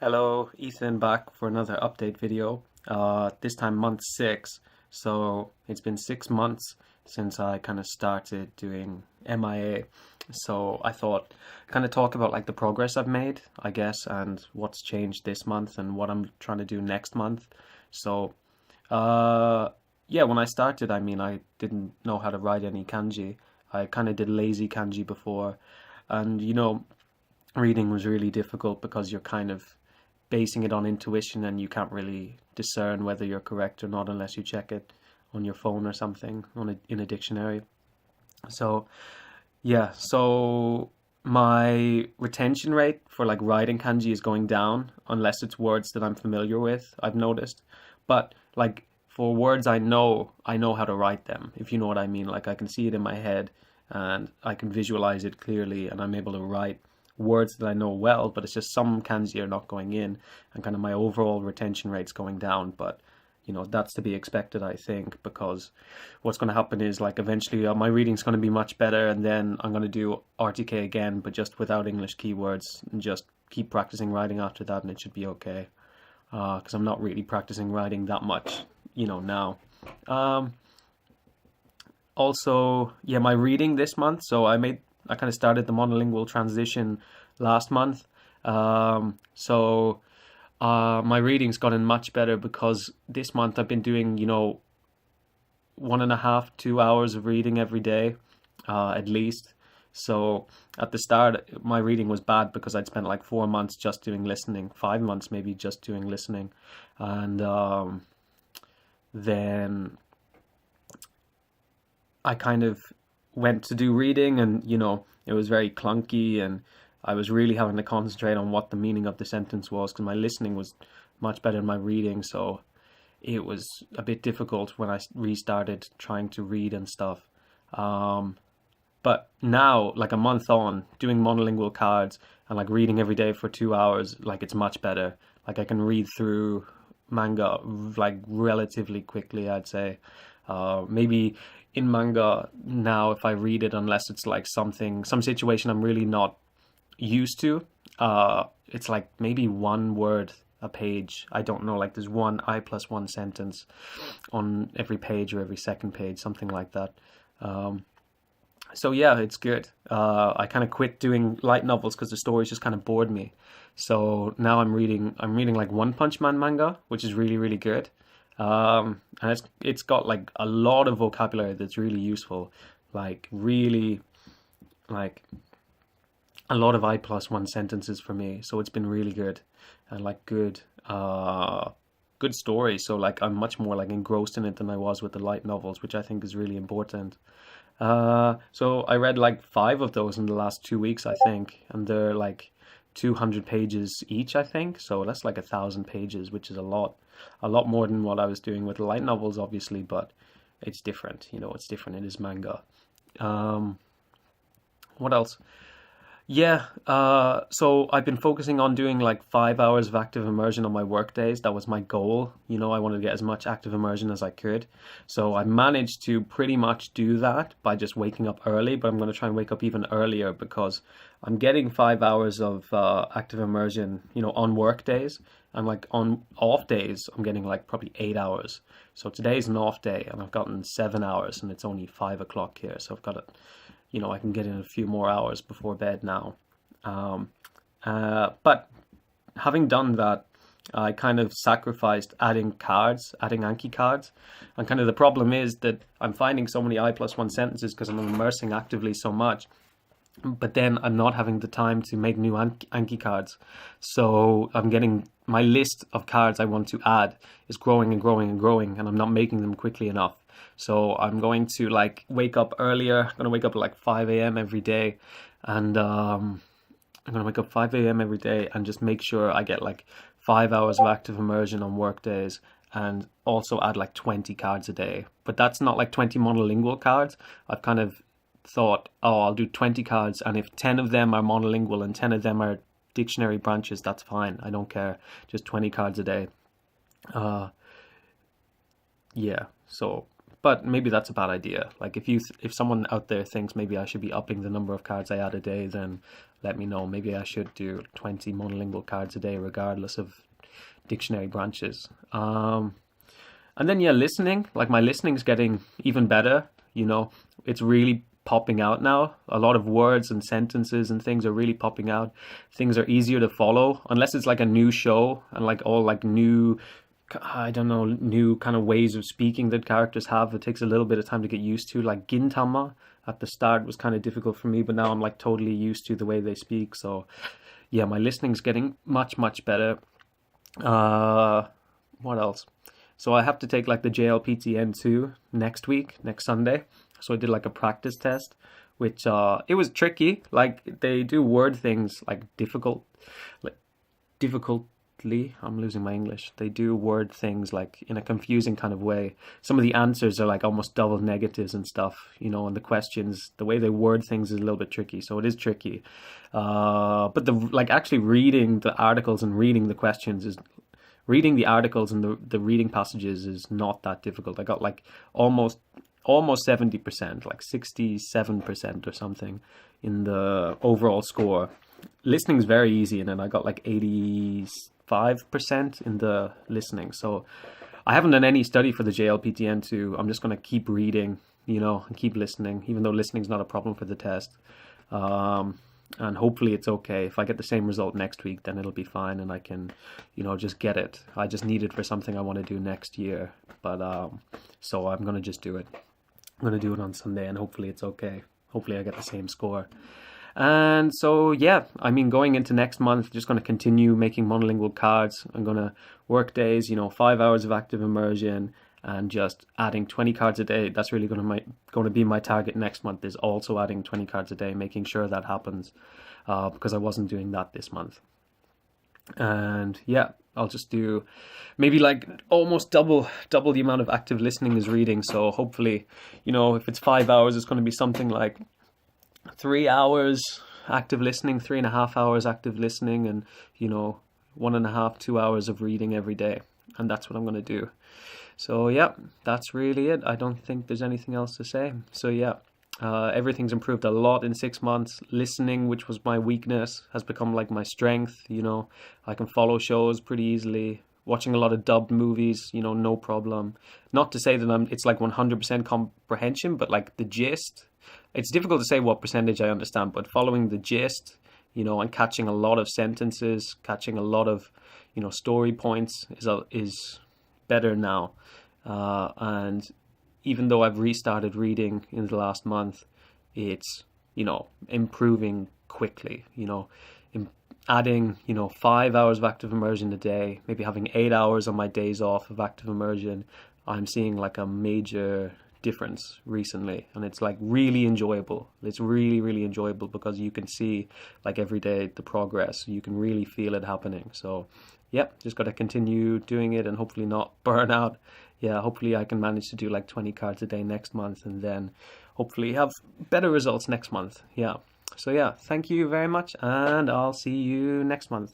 Hello, Ethan back for another update video. This time month 6. So it's been 6 months since I kind of started doing MIA. So I thought kind of talk about like the progress I've made, I guess, and what's changed this month and what I'm trying to do next month. So uh, yeah, when I started, I didn't know how to write any kanji. I kind of did lazy kanji before, and reading was really difficult because you're kind of basing it on intuition and you can't really discern whether you're correct or not unless you check it on your phone or something in a dictionary. So yeah, so my retention rate for like writing kanji is going down unless it's words that I'm familiar with, I've noticed. But like for words I know how to write them, if you know what I mean. Like I can see it in my head and I can visualize it clearly and I'm able to write words that I know well, but it's just some kanji are not going in and kind of my overall retention rate's going down. But that's to be expected, I think, because what's going to happen is like eventually my reading's going to be much better, and then I'm going to do RTK again, but just without English keywords, and just keep practicing writing after that, and it should be okay. Because I'm not really practicing writing that much, now. Um, Also, yeah, my reading this month. So I kind of started the monolingual transition last month. My reading's gotten much better because this month I've been doing, 1.5, 2 hours of reading every day, at least. So at the start, my reading was bad because I'd spent like 4 months just doing listening, 5 months maybe just doing listening, and then I kind of went to do reading, and it was very clunky, and I was really having to concentrate on what the meaning of the sentence was because my listening was much better than my reading. So it was a bit difficult when I restarted trying to read and stuff. Um, but now, like a month on, doing monolingual cards and like reading every day for 2 hours, like it's much better. Like I can read through manga like relatively quickly, I'd say. Maybe in manga now, if I read it, unless it's like some situation I'm really not used to, it's like maybe one word a page. I don't know, like there's one I+1 sentence on every page or every second page, something like that. Um, so yeah, it's good. I kind of quit doing light novels because the stories just kind of bored me. So now I'm reading like One Punch Man manga, which is really really good. And it's got like a lot of vocabulary that's really useful, like really like a lot of I+1 sentences for me. So it's been really good and like good story. So like I'm much more like engrossed in it than I was with the light novels, which I think is really important. So I read like 5 of those in the last 2 weeks, I think, and they're like 200 pages each, I think. So that's like 1,000 pages, which is a lot more than what I was doing with the light novels, obviously, but it's different. It's different. It is manga. Um, what else? Yeah, so I've been focusing on doing like 5 hours of active immersion on my work days. That was my goal. I wanted to get as much active immersion as I could. So I managed to pretty much do that by just waking up early, but I'm going to try and wake up even earlier because I'm getting 5 hours of active immersion, on work days. And like on off days, I'm getting like probably 8 hours. So today's an off day and I've gotten 7 hours and it's only 5 o'clock here. So I've got it, I can get in a few more hours before bed now. Um, but having done that, I kind of sacrificed adding cards, adding Anki cards. And kind of the problem is that I'm finding so many I+1 sentences because I'm immersing actively so much. But then I'm not having the time to make new Anki cards. So I'm getting my list of cards I want to add is growing and growing and growing, and I'm not making them quickly enough. So I'm going to like wake up earlier. I'm going to wake up at like 5 a.m. every day, and I'm going to wake up 5 a.m. every day and just make sure I get like 5 hours of active immersion on work days, and also add like 20 cards a day. But that's not like 20 monolingual cards. I've kind of thought, oh, I'll do 20 cards, and if 10 of them are monolingual and 10 of them are dictionary branches, that's fine. I don't care. Just 20 cards a day. Uh, yeah. So, but maybe that's a bad idea. Like if someone out there thinks maybe I should be upping the number of cards I add a day, then let me know. Maybe I should do 20 monolingual cards a day, regardless of dictionary branches. And then, yeah, listening, like my listening's getting even better. It's really popping out now. A lot of words and sentences and things are really popping out. Things are easier to follow, unless it's like a new show and like all like new, I don't know, new kind of ways of speaking that characters have. It takes a little bit of time to get used to. Like Gintama at the start was kind of difficult for me, but now I'm like totally used to the way they speak. So yeah, my listening's getting much, much better. What else? So I have to take like the JLPT N2 next week, next Sunday. So I did like a practice test, which it was tricky. Like they do word things like difficultly. I'm losing my English. They do word things like in a confusing kind of way. Some of the answers are like almost double negatives and stuff, and the questions, the way they word things is a little bit tricky. So it is tricky. But actually reading the articles and reading the questions is reading the articles and the reading passages is not that difficult. I got like almost 70%, like 67% or something in the overall score. Listening is very easy, and then I got like 85% in the listening. So I haven't done any study for the JLPT N2. I'm just going to keep reading, and keep listening, even though listening's not a problem for the test. And hopefully it's okay. If I get the same result next week, then it'll be fine, and I can, just get it. I just need it for something I want to do next year. But so I'm going to just do it. I'm going to do it on Sunday, and hopefully it's okay. Hopefully I get the same score. And so, yeah, going into next month, just going to continue making monolingual cards. I'm going to work days, 5 hours of active immersion, and just adding 20 cards a day. That's really going to be my target next month, is also adding 20 cards a day, making sure that happens, because I wasn't doing that this month. And yeah, I'll just do maybe like almost double the amount of active listening as reading. So hopefully, if it's 5 hours, it's going to be something like 3 hours active listening, 3.5 hours active listening, and 1.5, 2 hours of reading every day. And that's what I'm going to do. So yeah, that's really it. I don't think there's anything else to say. So yeah, everything's improved a lot in 6 months. Listening, which was my weakness, has become like my strength. I can follow shows pretty easily. Watching a lot of dubbed movies, no problem. Not to say that it's like 100% comprehension, but like the gist. It's difficult to say what percentage I understand, but following the gist, and catching a lot of sentences, catching a lot of, story points is better now. And even though I've restarted reading in the last month, it's, improving quickly, adding, 5 hours of active immersion a day, maybe having 8 hours on my days off of active immersion. I'm seeing like a major difference recently, and it's like really enjoyable. It's really, really enjoyable because you can see like every day the progress. You can really feel it happening. So yeah, just got to continue doing it and hopefully not burn out. Yeah, hopefully I can manage to do like 20 cards a day next month, and then hopefully have better results next month. Yeah. So yeah, thank you very much, and I'll see you next month.